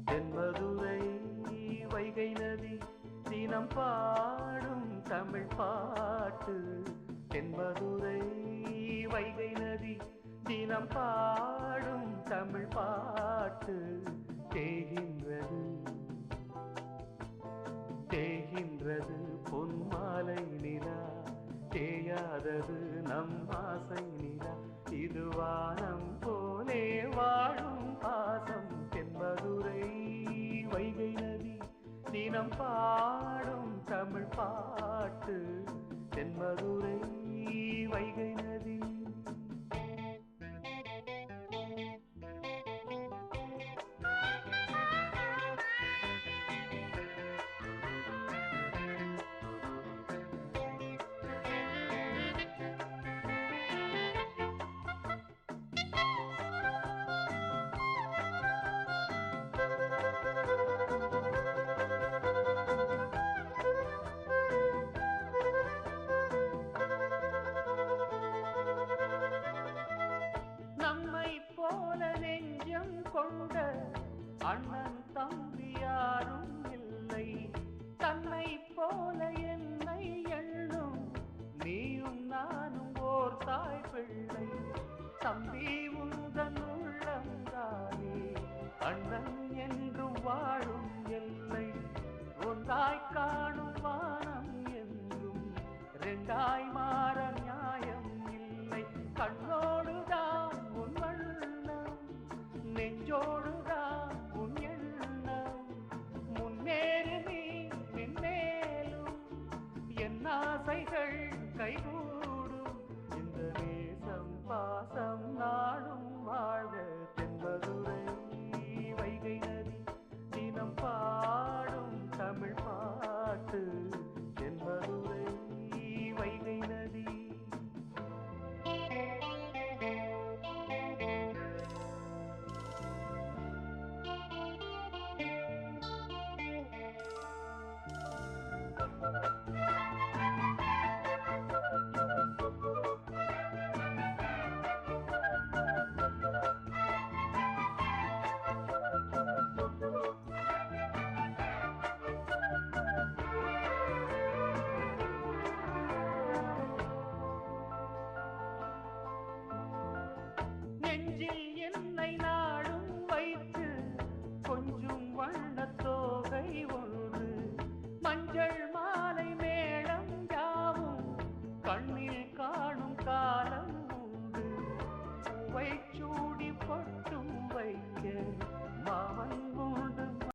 தென்மதுரை வைகை நதி தினம் பாடும் தமிழ் பாட்டு. தென்மதுரை வைகை நதி தினம் பாடும் தமிழ் பாட்டு. தேகின்றது தேகின்றது பொன்மாலை நிலா, தேயாதது நம் ஆசை நிலா. இது வானம் போலே வாழும் பாசம். தென்மதுரை வைகை நதி தினம் பாடும் தமிழ் பாட்டு. தென்மதுரை வைகை நதி. போல நெஞ்சம் கொண்ட அண்ணன் தம்பி யாரும் இல்லை. தன்னை போல என்னை எண்ணும் நீயும் நானும் ஓர் தாய் பிள்ளை. தம்பி உந்தன் உள்ளந்தானே அண்ணன் என்றும் வாழும் எல்லை. ஒன்றாய் காணும் வானம் என்றும் இரண்டாய் மாற நியாயம் இல்லை. கண்ணோடுதான் உன் வண்ணம், நெஞ்சோடுதான் உன் எண்ணம். முன்னேறு நீ மென்மேலும், என் ஆசைகள் கைகூடும். இந்த நேசம் பாசம் நாடும் வாழ்க. தென்மதுரை வைகை நதி தினம் பாடும் தமிழ் பாட்டு. தென்மதுரை வைகை நதி. நெஞ்சில் என்னை நாடும் வைத்து கொஞ்சம் வண்ணத்தோகை ஒன்று. மஞ்சள் மாலை மேளம் யாவும் கண்ணில் காணும் காலம் உண்டு. பூவை சூடி பொட்டும் வைக்க மாமன்